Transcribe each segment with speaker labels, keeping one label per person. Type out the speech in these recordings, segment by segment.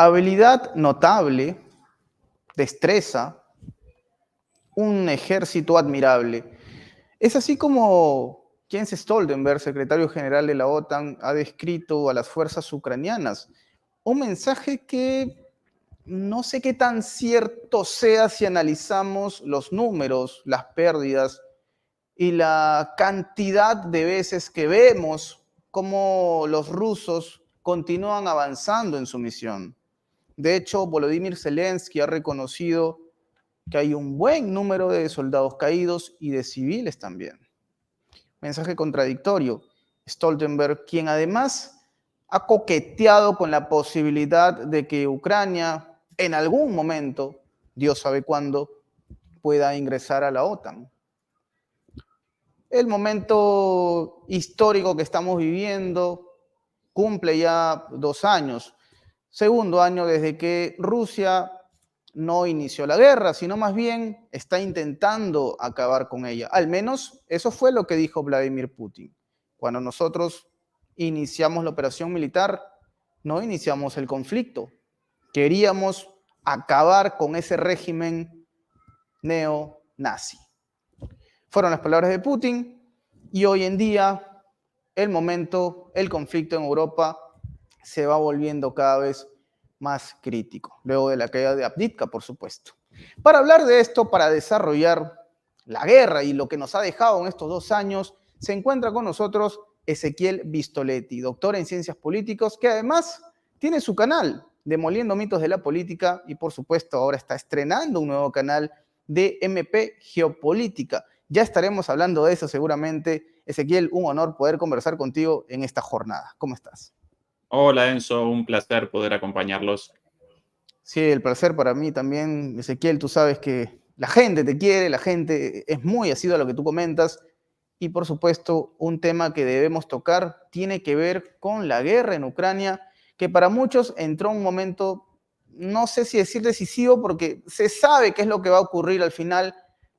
Speaker 1: Habilidad notable, destreza, un ejército admirable. Es así como Jens Stoltenberg, secretario general de la OTAN, ha descrito a las fuerzas ucranianas. Un mensaje que no sé qué tan cierto sea si analizamos los números, las pérdidas y la cantidad de veces que vemos cómo los rusos continúan avanzando en su misión. De hecho, Volodymyr Zelensky ha reconocido que hay un buen número de soldados caídos y de civiles también. Mensaje contradictorio. Stoltenberg, quien además ha coqueteado con la posibilidad de que Ucrania en algún momento, Dios sabe cuándo, pueda ingresar a la OTAN. El momento histórico que estamos viviendo cumple ya 2 años, segundo año desde que Rusia no inició la guerra, sino más bien está intentando acabar con ella. Al menos eso fue lo que dijo Vladimir Putin. Cuando nosotros iniciamos la operación militar, no iniciamos el conflicto. Queríamos acabar con ese régimen neonazi. Fueron las palabras de Putin y hoy en día el conflicto en Europa se va volviendo cada vez más crítico, luego de la caída de Avdiivka, por supuesto. Para hablar de esto, para desarrollar la guerra y lo que nos ha dejado en estos 2 años, se encuentra con nosotros Ezequiel Vistoletti, doctor en ciencias políticas, que además tiene su canal, Demoliendo mitos de la política, y por supuesto ahora está estrenando un nuevo canal de MP Geopolítica. Ya estaremos hablando de eso seguramente. Ezequiel, un honor poder conversar contigo en esta jornada. ¿Cómo estás?
Speaker 2: Hola Enzo, un placer poder acompañarlos.
Speaker 1: Sí, el placer para mí también, Ezequiel. Tú sabes que la gente te quiere, la gente es muy asidua a lo que tú comentas. Y por supuesto, un tema que debemos tocar tiene que ver con la guerra en Ucrania, que para muchos entró un momento, no sé si decir decisivo, porque se sabe qué es lo que va a ocurrir al final,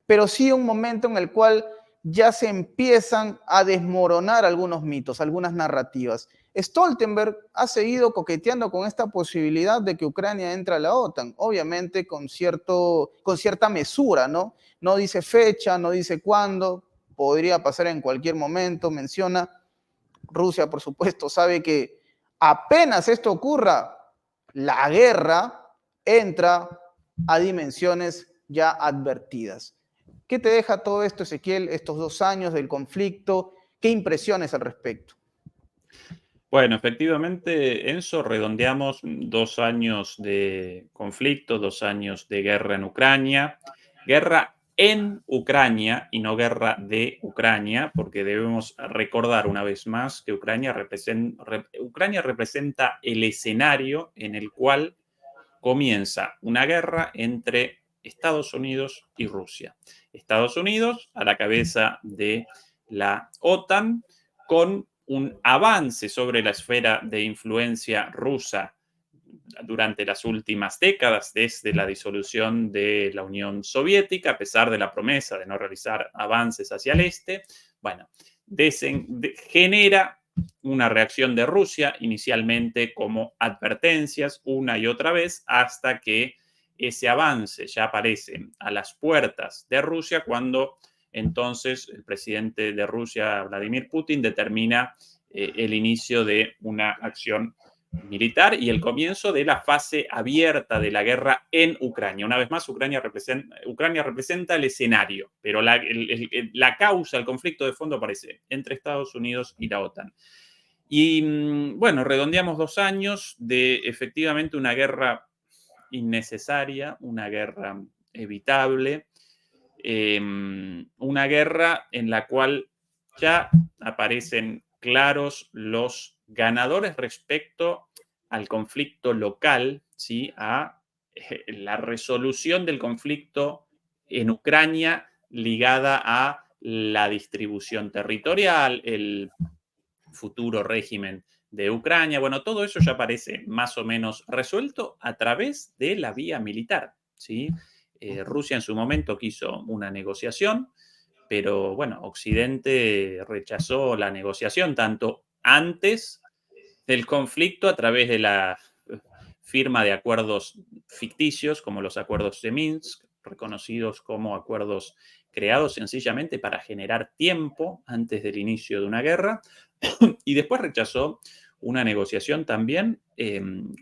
Speaker 1: pero sí un momento en el cual ya se empiezan a desmoronar algunos mitos, algunas narrativas. Stoltenberg ha seguido coqueteando con esta posibilidad de que Ucrania entre a la OTAN, obviamente con cierta mesura, ¿no? No dice fecha, no dice cuándo, podría pasar en cualquier momento, menciona. Rusia, por supuesto, sabe que apenas esto ocurra, la guerra entra a dimensiones ya advertidas. ¿Qué te deja todo esto, Ezequiel, estos 2 años del conflicto? ¿Qué impresiones al respecto?
Speaker 2: Bueno, efectivamente, Enzo, redondeamos 2 años de conflicto, 2 años de guerra en Ucrania. Guerra en Ucrania y no guerra de Ucrania, porque debemos recordar una vez más que Ucrania representa el escenario en el cual comienza una guerra entre Estados Unidos y Rusia. Estados Unidos a la cabeza de la OTAN con un avance sobre la esfera de influencia rusa durante las últimas décadas, desde la disolución de la Unión Soviética, a pesar de la promesa de no realizar avances hacia el este, bueno, genera una reacción de Rusia, inicialmente como advertencias una y otra vez, hasta que ese avance ya aparece a las puertas de Rusia cuando entonces el presidente de Rusia, Vladimir Putin, determina el inicio de una acción militar y el comienzo de la fase abierta de la guerra en Ucrania. Una vez más, Ucrania representa el escenario, pero la causa, el conflicto de fondo aparece entre Estados Unidos y la OTAN. Y bueno, redondeamos 2 años de efectivamente una guerra innecesaria, una guerra evitable, una guerra en la cual ya aparecen claros los ganadores respecto al conflicto local, ¿sí? A la resolución del conflicto en Ucrania ligada a la distribución territorial, el futuro régimen de Ucrania. Bueno, todo eso ya parece más o menos resuelto a través de la vía militar, ¿sí? Rusia en su momento quiso una negociación, pero bueno, Occidente rechazó la negociación tanto antes del conflicto a través de la firma de acuerdos ficticios como los acuerdos de Minsk, reconocidos como acuerdos creados sencillamente para generar tiempo antes del inicio de una guerra, y después rechazó una negociación también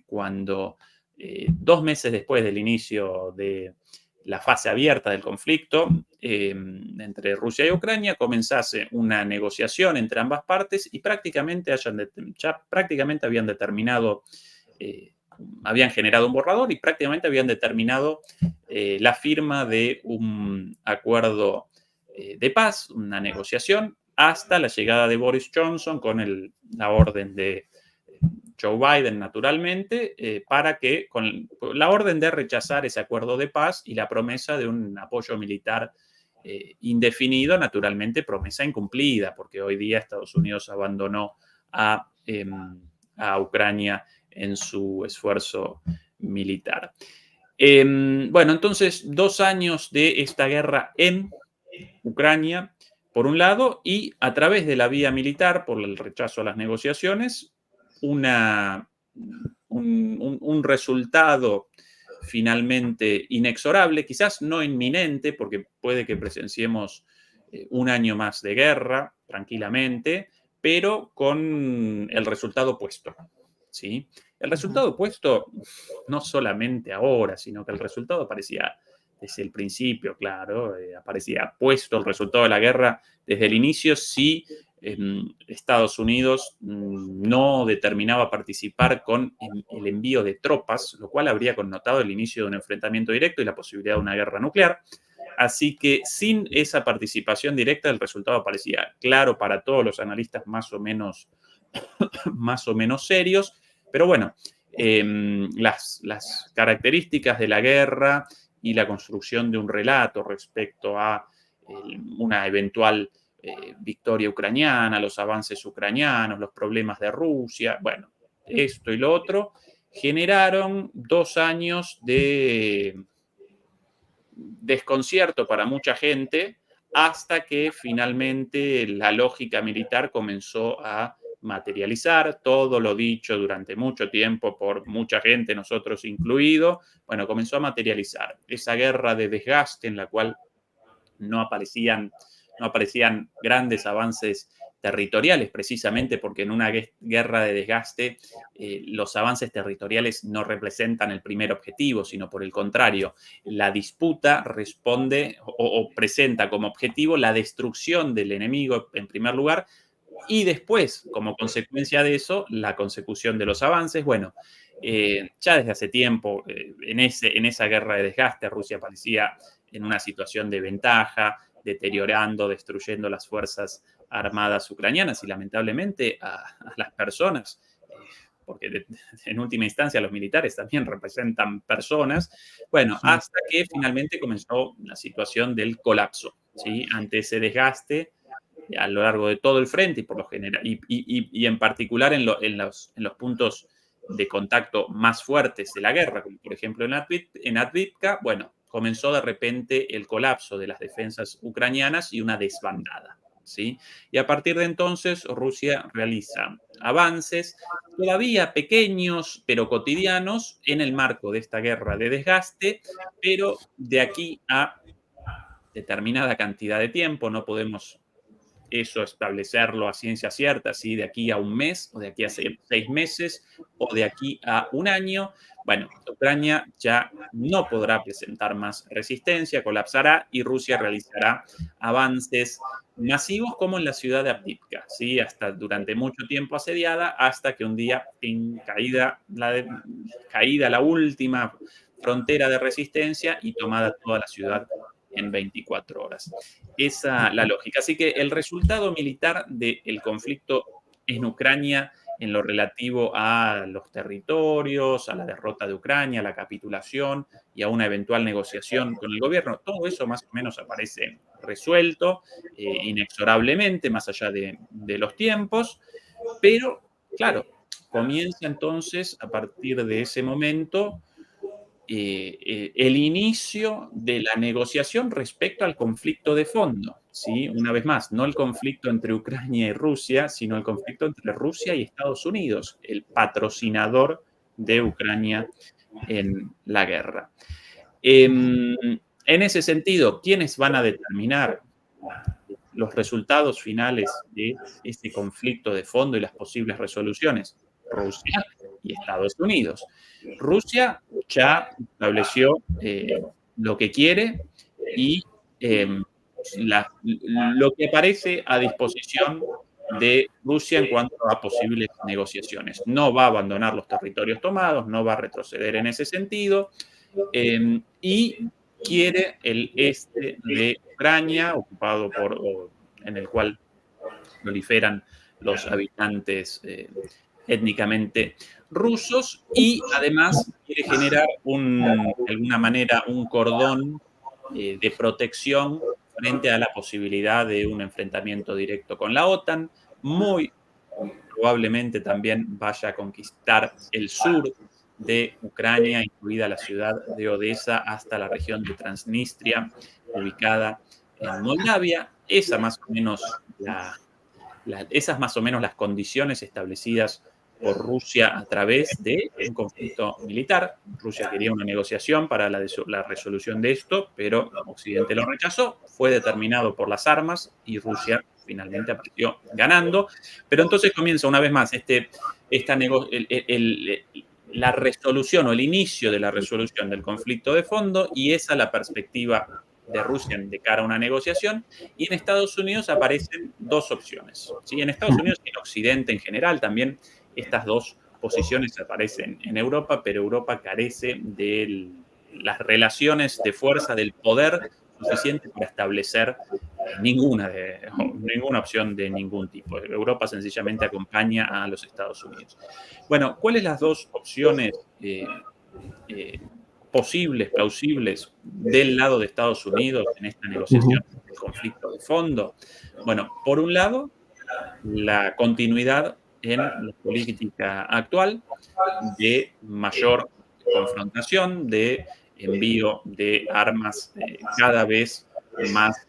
Speaker 2: cuando 2 meses después del inicio de la fase abierta del conflicto entre Rusia y Ucrania, comenzase una negociación entre ambas partes y prácticamente habían determinado, habían generado un borrador y prácticamente habían determinado la firma de un acuerdo de paz, una negociación, hasta la llegada de Boris Johnson con la orden de Joe Biden, naturalmente, para que, con la orden de rechazar ese acuerdo de paz y la promesa de un apoyo militar indefinido, naturalmente promesa incumplida, porque hoy día Estados Unidos abandonó a Ucrania en su esfuerzo militar. Bueno, entonces, 2 años de esta guerra en Ucrania, por un lado, y a través de la vía militar, por el rechazo a las negociaciones, un resultado finalmente inexorable, quizás no inminente, porque puede que presenciemos un año más de guerra tranquilamente, pero con el resultado opuesto, ¿sí? El resultado opuesto no solamente ahora, sino que el resultado aparecía desde el principio, claro, aparecía puesto el resultado de la guerra desde el inicio si Estados Unidos no determinaba participar con el envío de tropas, lo cual habría connotado el inicio de un enfrentamiento directo y la posibilidad de una guerra nuclear. Así que sin esa participación directa, el resultado parecía claro para todos los analistas más o menos serios. Pero bueno, las características de la guerra y la construcción de un relato respecto a una eventual victoria ucraniana, los avances ucranianos, los problemas de Rusia, bueno, esto y lo otro, generaron 2 años de desconcierto para mucha gente hasta que finalmente la lógica militar comenzó a materializar todo lo dicho durante mucho tiempo por mucha gente, nosotros incluido, bueno, comenzó a materializar esa guerra de desgaste en la cual no aparecían grandes avances territoriales, precisamente porque en una guerra de desgaste los avances territoriales no representan el primer objetivo, sino por el contrario, la disputa responde o presenta como objetivo la destrucción del enemigo en primer lugar y después, como consecuencia de eso, la consecución de los avances. Bueno, ya desde hace tiempo, en esa guerra de desgaste, Rusia parecía en una situación de ventaja, deteriorando, destruyendo las fuerzas armadas ucranianas y lamentablemente a las personas, porque en última instancia los militares también representan personas, bueno, hasta que finalmente comenzó la situación del colapso, ¿sí? Ante ese desgaste a lo largo de todo el frente y por lo general, y en particular en los puntos de contacto más fuertes de la guerra, como por ejemplo en Advivka, bueno, comenzó de repente el colapso de las defensas ucranianas y una desbandada, ¿sí? Y a partir de entonces Rusia realiza avances todavía pequeños, pero cotidianos, en el marco de esta guerra de desgaste, pero de aquí a determinada cantidad de tiempo, no podemos eso establecerlo a ciencia cierta, si de aquí a un mes, o de aquí a 6 meses, o de aquí a un año. Bueno, Ucrania ya no podrá presentar más resistencia, colapsará y Rusia realizará avances masivos como en la ciudad de Avdiivka, ¿sí? Hasta durante mucho tiempo asediada, hasta que un día, en caída la última frontera de resistencia y tomada toda la ciudad en 24 horas. Esa la lógica. Así que el resultado militar del conflicto en Ucrania en lo relativo a los territorios, a la derrota de Ucrania, a la capitulación y a una eventual negociación con el gobierno, todo eso más o menos aparece resuelto inexorablemente, más allá de los tiempos, pero claro, comienza entonces a partir de ese momento el inicio de la negociación respecto al conflicto de fondo, ¿sí? Una vez más, no el conflicto entre Ucrania y Rusia, sino el conflicto entre Rusia y Estados Unidos, el patrocinador de Ucrania en la guerra. En ese sentido, ¿quiénes van a determinar los resultados finales de este conflicto de fondo y las posibles resoluciones? Rusia y Estados Unidos. Rusia ya estableció lo que quiere y lo que aparece a disposición de Rusia en cuanto a posibles negociaciones. No va a abandonar los territorios tomados, no va a retroceder en ese sentido, y quiere el este de Ucrania, en el cual proliferan los habitantes étnicamente rusos, y además quiere generar de alguna manera un cordón de protección frente a la posibilidad de un enfrentamiento directo con la OTAN. Muy probablemente también vaya a conquistar el sur de Ucrania, incluida la ciudad de Odessa, hasta la región de Transnistria, ubicada en Moldavia. Esas más o menos las condiciones establecidas por Rusia a través de un conflicto militar. Rusia quería una negociación para la resolución de esto, pero Occidente lo rechazó, fue determinado por las armas y Rusia finalmente apareció ganando. Pero entonces comienza una vez más la resolución o el inicio de la resolución del conflicto de fondo, y esa es la perspectiva de Rusia de cara a una negociación. Y en Estados Unidos aparecen dos opciones, ¿sí? En Estados Unidos y en Occidente en general también estas dos posiciones aparecen en Europa, pero Europa carece de las relaciones de fuerza, del poder suficiente para establecer ninguna opción de ningún tipo. Europa sencillamente acompaña a los Estados Unidos. Bueno, ¿cuáles las dos opciones posibles, plausibles del lado de Estados Unidos en esta negociación del conflicto de fondo? Bueno, por un lado, la continuidad en la política actual de mayor confrontación, de envío de armas cada vez más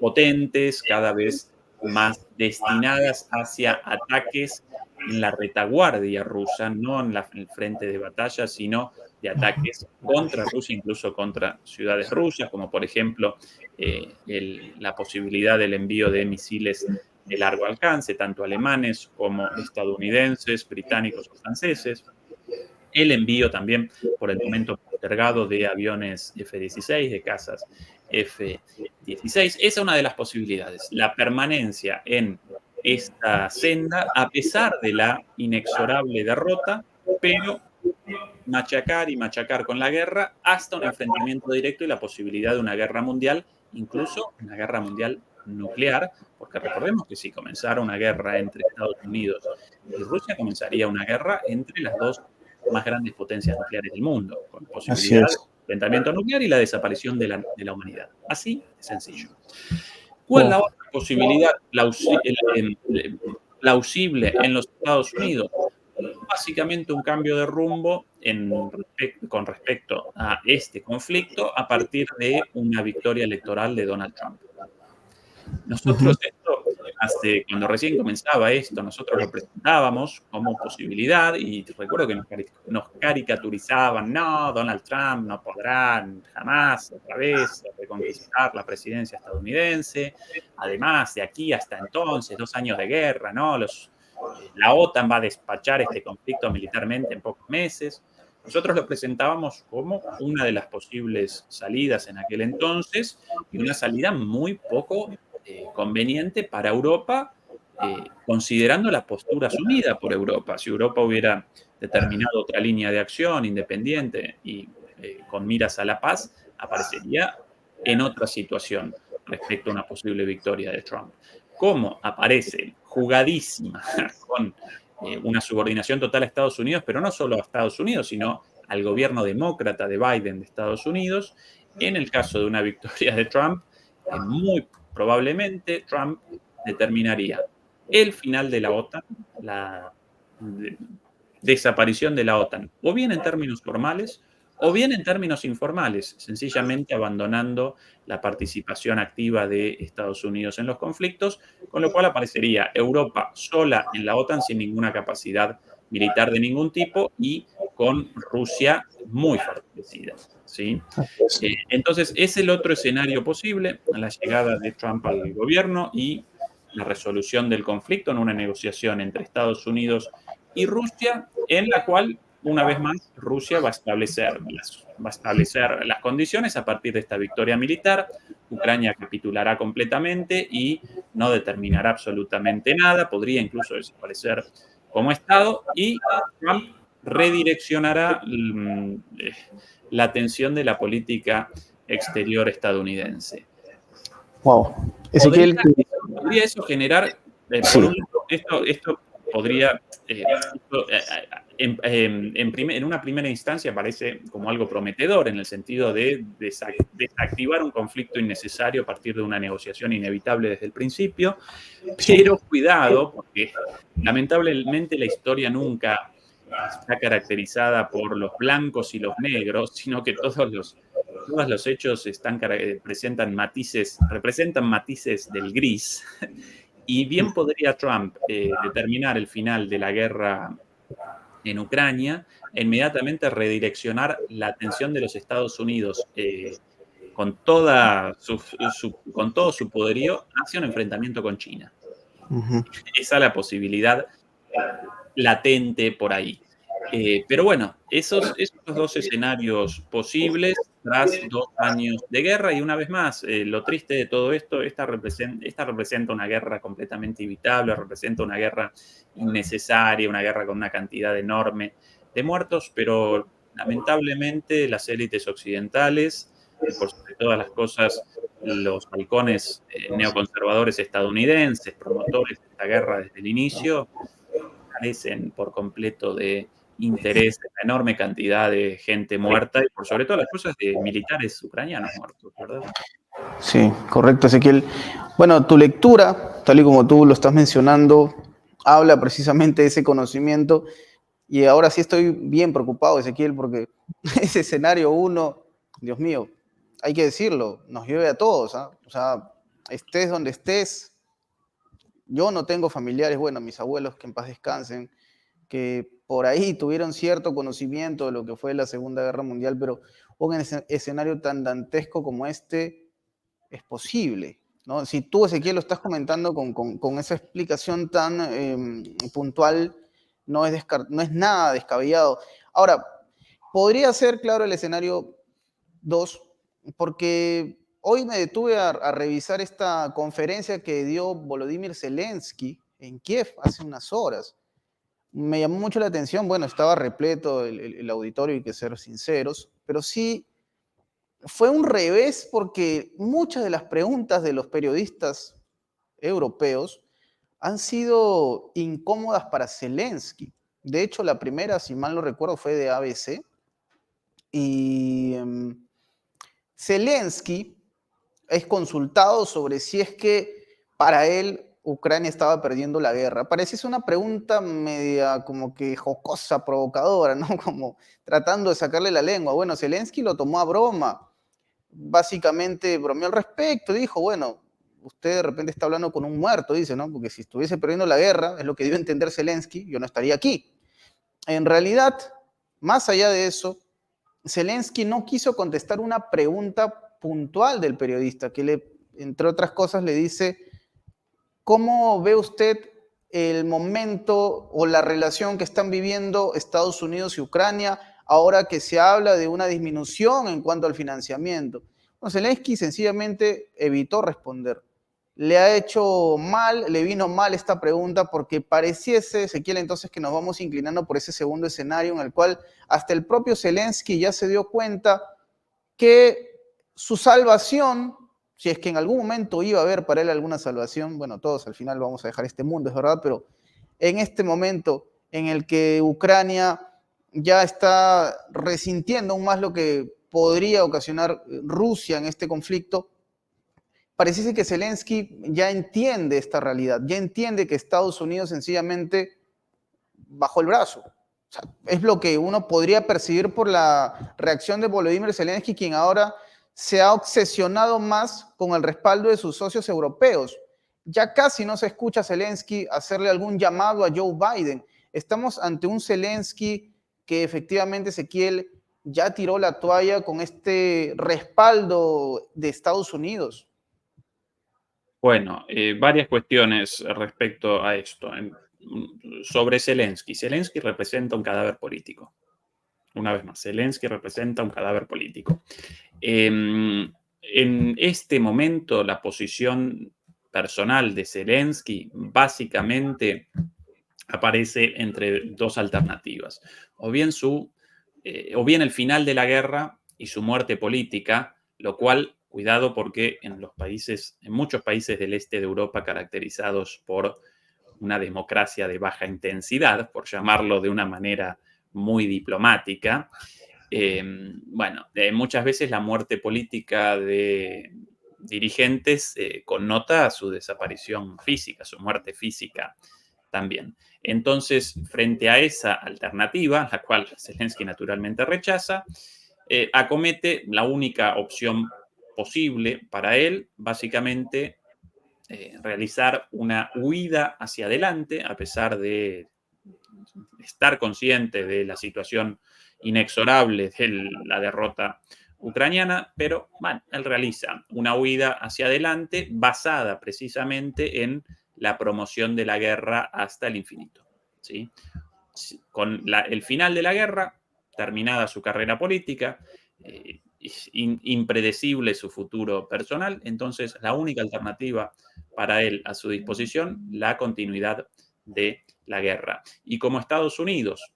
Speaker 2: potentes, cada vez más destinadas hacia ataques en la retaguardia rusa, no en el frente de batalla, sino de ataques contra Rusia, incluso contra ciudades rusas, como por ejemplo la posibilidad del envío de misiles de largo alcance, tanto alemanes como estadounidenses, británicos o franceses. El envío también, por el momento postergado, de aviones F-16, de cazas F-16. Esa es una de las posibilidades. La permanencia en esta senda, a pesar de la inexorable derrota, pero machacar y machacar con la guerra hasta un enfrentamiento directo y la posibilidad de una guerra mundial, incluso una guerra mundial nuclear, porque recordemos que si comenzara una guerra entre Estados Unidos y Rusia, comenzaría una guerra entre las dos más grandes potencias nucleares del mundo, con
Speaker 1: Así
Speaker 2: posibilidad de
Speaker 1: es.
Speaker 2: enfrentamiento nuclear y la desaparición de la humanidad. Así de sencillo. ¿Cuál es la
Speaker 1: Oh,
Speaker 2: otra posibilidad plausible en los Estados Unidos? Básicamente un cambio de rumbo con respecto a este conflicto a partir de una victoria electoral de Donald Trump. Nosotros cuando recién comenzaba esto, nosotros lo presentábamos como posibilidad y recuerdo que nos caricaturizaban, no, Donald Trump no podrá jamás otra vez reconquistar la presidencia estadounidense. Además, de aquí hasta entonces, 2 años de guerra, ¿no? La OTAN va a despachar este conflicto militarmente en pocos meses. Nosotros lo presentábamos como una de las posibles salidas en aquel entonces y una salida muy poco conveniente para Europa, considerando la postura asumida por Europa. Si Europa hubiera determinado otra línea de acción independiente y con miras a la paz, aparecería en otra situación respecto a una posible victoria de Trump. Como aparece jugadísima con una subordinación total a Estados Unidos, pero no solo a Estados Unidos, sino al gobierno demócrata de Biden de Estados Unidos, en el caso de una victoria de Trump, muy probablemente Trump determinaría el final de la OTAN, la desaparición de la OTAN, o bien en términos formales, o bien en términos informales, sencillamente abandonando la participación activa de Estados Unidos en los conflictos, con lo cual aparecería Europa sola en la OTAN sin ninguna capacidad militar de ningún tipo y con Rusia muy fortalecida, ¿sí? Entonces, es el otro escenario posible, la llegada de Trump al gobierno y la resolución del conflicto en una negociación entre Estados Unidos y Rusia, en la cual, una vez más, Rusia va a establecer las condiciones a partir de esta victoria militar. Ucrania capitulará completamente y no determinará absolutamente nada, podría incluso desaparecer como Estado, y Trump redireccionará la atención de la política exterior estadounidense.
Speaker 1: Wow.
Speaker 2: ¿Podría,
Speaker 1: Ezequiel,
Speaker 2: podría eso generar, por
Speaker 1: sí,
Speaker 2: un lado, esto podría, en una primera instancia parece como algo prometedor en el sentido de desactivar un conflicto innecesario a partir de una negociación inevitable desde el principio,
Speaker 1: sí.
Speaker 2: pero cuidado, porque lamentablemente la historia nunca está caracterizada por los blancos y los negros, sino que todos los hechos representan matices del gris. Y bien podría Trump determinar el final de la guerra en Ucrania e inmediatamente redireccionar la atención de los Estados Unidos con con todo su poderío hacia un enfrentamiento con China.
Speaker 1: Ujú.
Speaker 2: Esa es la posibilidad latente por ahí. Pero bueno, esos dos escenarios posibles tras 2 años de guerra, y una vez más, lo triste de todo esto, esta representa una guerra completamente evitable, representa una guerra innecesaria, una guerra con una cantidad enorme de muertos, pero lamentablemente las élites occidentales, y por sobre todas las cosas, los halcones neoconservadores estadounidenses, promotores de esta guerra desde el inicio, carecen por completo de interés en la enorme cantidad de gente muerta y por sobre todas las cosas de militares ucranianos muertos, ¿verdad?
Speaker 1: Sí, correcto, Ezequiel. Bueno, tu lectura, tal y como tú lo estás mencionando, habla precisamente de ese conocimiento. Y ahora sí estoy bien preocupado, Ezequiel, porque ese escenario uno, Dios mío, hay que decirlo, nos llueve a todos, ¿ah? O sea, estés donde estés, yo no tengo familiares, bueno, mis abuelos que en paz descansen, que por ahí tuvieron cierto conocimiento de lo que fue la Segunda Guerra Mundial, pero un escenario tan dantesco como este es posible, ¿no? Si tú, Ezequiel, lo estás comentando con esa explicación tan puntual, no es nada descabellado. Ahora, podría ser, claro, el escenario 2, porque hoy me detuve a revisar esta conferencia que dio Volodymyr Zelensky en Kiev hace unas horas. Me llamó mucho la atención, bueno, estaba repleto el auditorio, hay que ser sinceros, pero sí fue un revés porque muchas de las preguntas de los periodistas europeos han sido incómodas para Zelensky. De hecho, la primera, si mal no recuerdo, fue de ABC. Y Zelensky es consultado sobre si es que para él Ucrania estaba perdiendo la guerra. Parece una pregunta media como que jocosa, provocadora, ¿no? Como tratando de sacarle la lengua. Bueno, Zelensky lo tomó a broma. Básicamente bromeó al respecto. Dijo, bueno, usted de repente está hablando con un muerto, dice, ¿no? Porque si estuviese perdiendo la guerra, es lo que dio a entender Zelensky, yo no estaría aquí. En realidad, más allá de eso, Zelensky no quiso contestar una pregunta puntual del periodista, que entre otras cosas le dice, ¿cómo ve usted el momento o la relación que están viviendo Estados Unidos y Ucrania ahora que se habla de una disminución en cuanto al financiamiento? Bueno, Zelensky sencillamente evitó responder. Le ha hecho mal, le vino mal esta pregunta porque pareciese, Ezequiel, entonces que nos vamos inclinando por ese segundo escenario en el cual hasta el propio Zelensky ya se dio cuenta que su salvación, si es que en algún momento iba a haber para él alguna salvación, bueno, todos al final vamos a dejar este mundo, es verdad, pero en este momento en el que Ucrania ya está resintiendo aún más lo que podría ocasionar Rusia en este conflicto, parece que Zelensky ya entiende esta realidad, ya entiende que Estados Unidos sencillamente bajó el brazo. O sea, es lo que uno podría percibir por la reacción de Volodymyr Zelensky, quien ahora se ha obsesionado más con el respaldo de sus socios europeos. Ya casi no se escucha a Zelensky hacerle algún llamado a Joe Biden. Estamos ante un Zelensky que efectivamente Ezequiel ya tiró la toalla con este respaldo de Estados Unidos?
Speaker 2: Bueno, varias cuestiones respecto a esto. Sobre Zelensky. Zelensky representa un cadáver político. Una vez más, Zelensky representa un cadáver político. En este momento, la posición personal de Zelensky básicamente aparece entre dos alternativas. O bien, o bien el final de la guerra y su muerte política, lo cual, cuidado porque en muchos países del este de Europa caracterizados por una democracia de baja intensidad, por llamarlo de una manera muy diplomática, muchas veces la muerte política de dirigentes connota su desaparición física, su muerte física también. Entonces, frente a esa alternativa, la cual Zelensky naturalmente rechaza, acomete la única opción posible para él, básicamente realizar una huida hacia adelante, a pesar de estar consciente de la situación inexorable de la derrota ucraniana, pero bueno, él realiza una huida hacia adelante basada precisamente en la promoción de la guerra hasta el infinito. ¿Sí? Con el final de la guerra, terminada su carrera política, impredecible su futuro personal, entonces la única alternativa para él a su disposición, la continuidad de la guerra. Y como Estados Unidos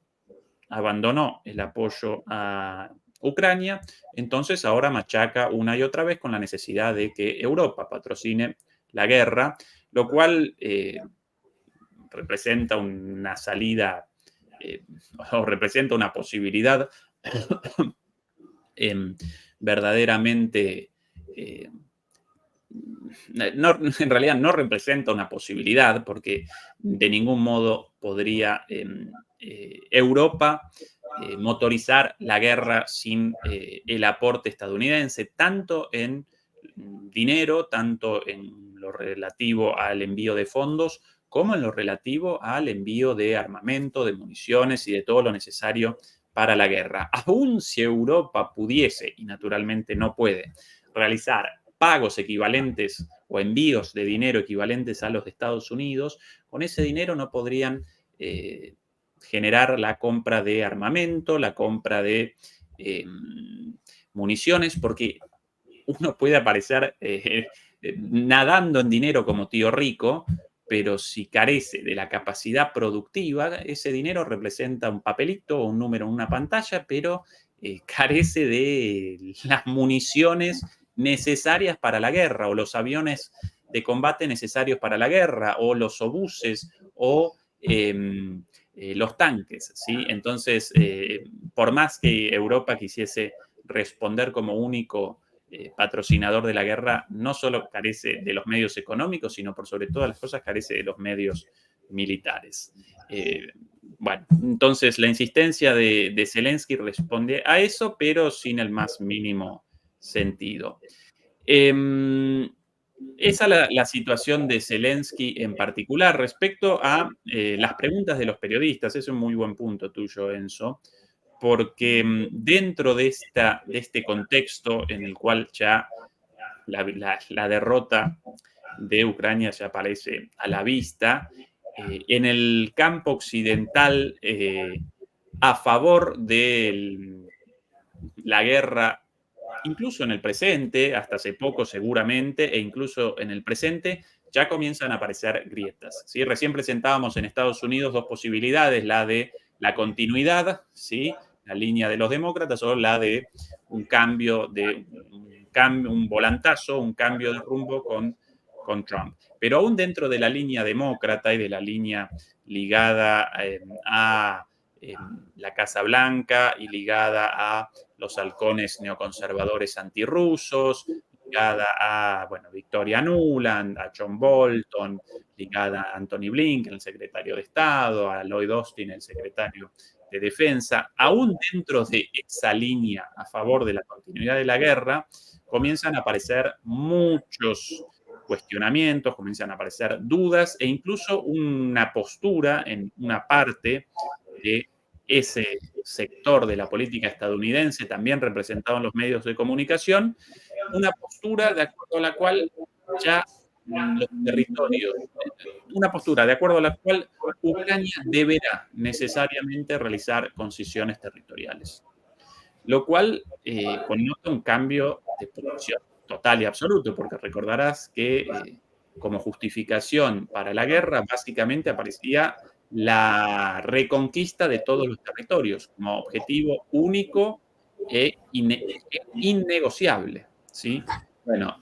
Speaker 2: abandonó el apoyo a Ucrania, entonces ahora machaca una y otra vez con la necesidad de que Europa patrocine la guerra, lo cual representa una salida o representa una posibilidad verdaderamente en realidad no representa una posibilidad porque de ningún modo podría Europa motorizar la guerra sin el aporte estadounidense, tanto en dinero, tanto en lo relativo al envío de fondos, como en lo relativo al envío de armamento, de municiones y de todo lo necesario para la guerra. Aún si Europa pudiese, y naturalmente no puede, realizar pagos equivalentes o envíos de dinero equivalentes a los de Estados Unidos, con ese dinero no podrían generar la compra de armamento, la compra de municiones, porque uno puede aparecer nadando en dinero como tío rico, pero si carece de la capacidad productiva, ese dinero representa un papelito o un número en una pantalla, pero carece de las municiones necesarias para la guerra, o los aviones de combate necesarios para la guerra, o los obuses, o los tanques, ¿sí? Entonces, por más que Europa quisiese responder como único patrocinador de la guerra, no solo carece de los medios económicos, sino por sobre todas las cosas carece de los medios militares. Bueno, entonces la insistencia de Zelensky responde a eso, pero sin el más mínimo sentido. Esa es la situación de Zelensky en particular. Respecto a las preguntas de los periodistas, es un muy buen punto tuyo, Enzo, porque dentro de este contexto en el cual ya la derrota de Ucrania ya aparece a la vista, en el campo occidental, a favor de la guerra, incluso en el presente, hasta hace poco seguramente, e incluso en el presente, ya comienzan a aparecer grietas. ¿Sí? Recién presentábamos en Estados Unidos dos posibilidades, la de la continuidad, ¿sí? La línea de los demócratas, o la de un cambio, un volantazo, un cambio de rumbo con Trump. Pero aún dentro de la línea demócrata y de la línea ligada a la Casa Blanca y ligada a los halcones neoconservadores antirrusos, ligada a, bueno, Victoria Nuland, a John Bolton, ligada a Anthony Blinken, el secretario de Estado, a Lloyd Austin, el secretario de Defensa. Aún dentro de esa línea a favor de la continuidad de la guerra, comienzan a aparecer muchos cuestionamientos, comienzan a aparecer dudas e incluso una postura en una parte de ese sector de la política estadounidense, también representado en los medios de comunicación, una postura de acuerdo a la cual ya los territorios, una postura de acuerdo a la cual Ucrania deberá necesariamente realizar concesiones territoriales, lo cual connota un cambio de posición total y absoluto, porque recordarás que como justificación para la guerra básicamente aparecía la reconquista de todos los territorios como objetivo único e innegociable, ¿sí? Bueno,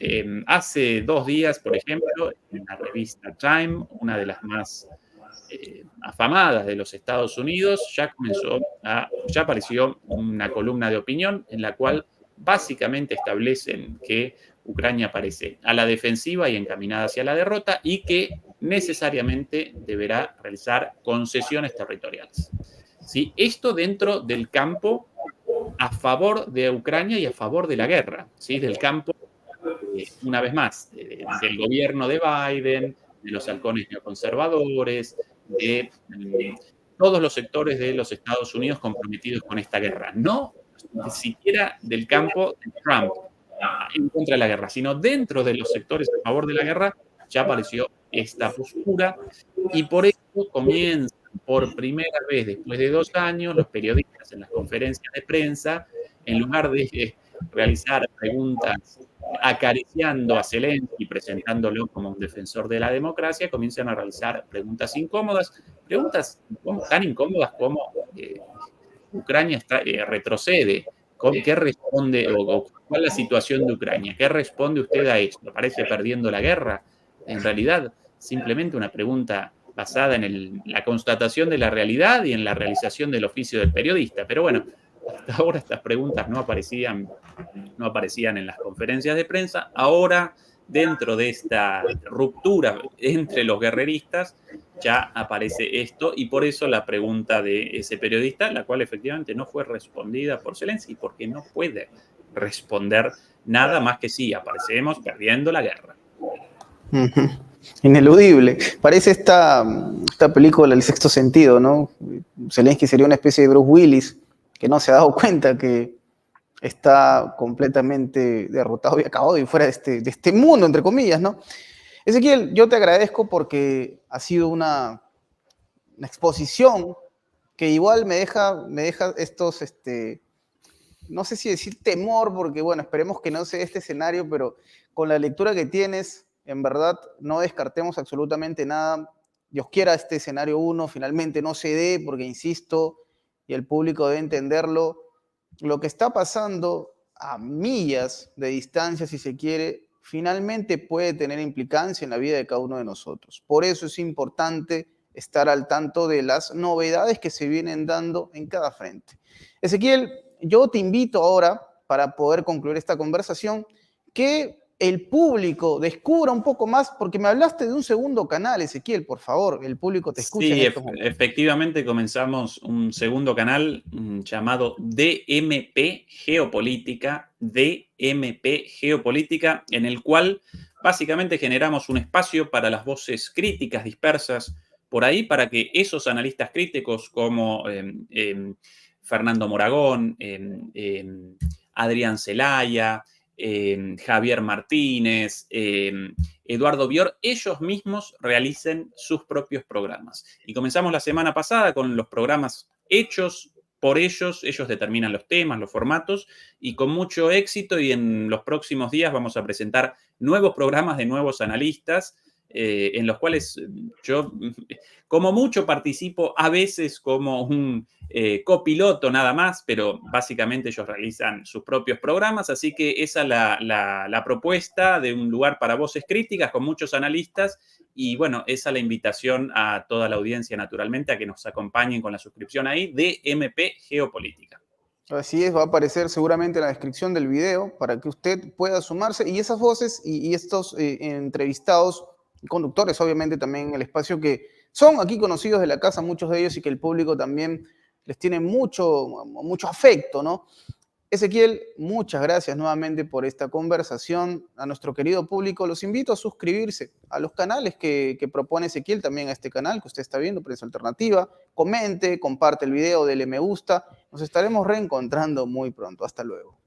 Speaker 2: hace 2 días, por ejemplo, en la revista Time, una de las más afamadas de los Estados Unidos, ya apareció una columna de opinión en la cual básicamente establecen que Ucrania aparece a la defensiva y encaminada hacia la derrota y que necesariamente deberá realizar concesiones territoriales. ¿Sí? Esto dentro del campo a favor de Ucrania y a favor de la guerra, ¿sí? Del campo, una vez más, del gobierno de Biden, de los halcones neoconservadores, de todos los sectores de los Estados Unidos comprometidos con esta guerra. No ni siquiera del campo de Trump en contra de la guerra, sino dentro de los sectores a favor de la guerra ya apareció esta postura y por eso comienzan por primera vez después de 2 años los periodistas en las conferencias de prensa, en lugar de realizar preguntas acariciando a Zelensky, presentándolo como un defensor de la democracia, comienzan a realizar preguntas incómodas, preguntas tan incómodas como Ucrania retrocede. ¿Qué responde o cuál es la situación de Ucrania? ¿Qué responde usted a esto? ¿Parece perdiendo la guerra? En realidad, simplemente una pregunta basada en la constatación de la realidad y en la realización del oficio del periodista. Pero bueno, hasta ahora estas preguntas no aparecían en las conferencias de prensa. Ahora, dentro de esta ruptura entre los guerreristas, ya aparece esto y por eso la pregunta de ese periodista, la cual efectivamente no fue respondida por Zelensky, porque no puede responder nada más que sí, aparecemos perdiendo la guerra.
Speaker 1: Uh-huh. Ineludible. Parece esta película El Sexto Sentido, ¿no? Zelensky sería una especie de Bruce Willis que no se ha dado cuenta que está completamente derrotado y acabado y fuera de este mundo, entre comillas, ¿no? Ezequiel, yo te agradezco porque ha sido una exposición que igual me deja estos, no sé si decir temor, porque bueno, esperemos que no sea este escenario, pero con la lectura que tienes, en verdad, no descartemos absolutamente nada. Dios quiera este escenario 1 finalmente no se dé, porque insisto, y el público debe entenderlo, lo que está pasando a millas de distancia, si se quiere, finalmente puede tener implicancia en la vida de cada uno de nosotros. Por eso es importante estar al tanto de las novedades que se vienen dando en cada frente. Ezequiel, yo te invito ahora, para poder concluir esta conversación, que el público descubra un poco más, porque me hablaste de un segundo canal, Ezequiel, por favor, el público te escucha en estos momentos.
Speaker 2: Efectivamente comenzamos un segundo canal llamado DMP Geopolítica, en el cual básicamente generamos un espacio para las voces críticas dispersas por ahí, para que esos analistas críticos como Fernando Moragón, Adrián Zelaya, Javier Martínez, Eduardo Bior, ellos mismos realicen sus propios programas. Y comenzamos la semana pasada con los programas hechos por ellos determinan los temas, los formatos, y con mucho éxito, y en los próximos días vamos a presentar nuevos programas de nuevos analistas, en los cuales yo, como mucho, participo a veces como un copiloto nada más, pero básicamente ellos realizan sus propios programas, así que esa es la propuesta de un lugar para voces críticas con muchos analistas, y bueno, esa es la invitación a toda la audiencia, naturalmente, a que nos acompañen con la suscripción ahí de MP Geopolítica.
Speaker 1: Así es, va a aparecer seguramente en la descripción del video para que usted pueda sumarse, y esas voces y estos entrevistados, conductores obviamente también en el espacio, que son aquí conocidos de la casa, muchos de ellos, y que el público también les tiene mucho afecto, ¿no? Ezequiel, muchas gracias nuevamente por esta conversación. A nuestro querido público los invito a suscribirse a los canales que propone Ezequiel, también a este canal que usted está viendo, Prensa Alternativa. Comente, comparte el video, dele me gusta. Nos estaremos reencontrando muy pronto. Hasta luego.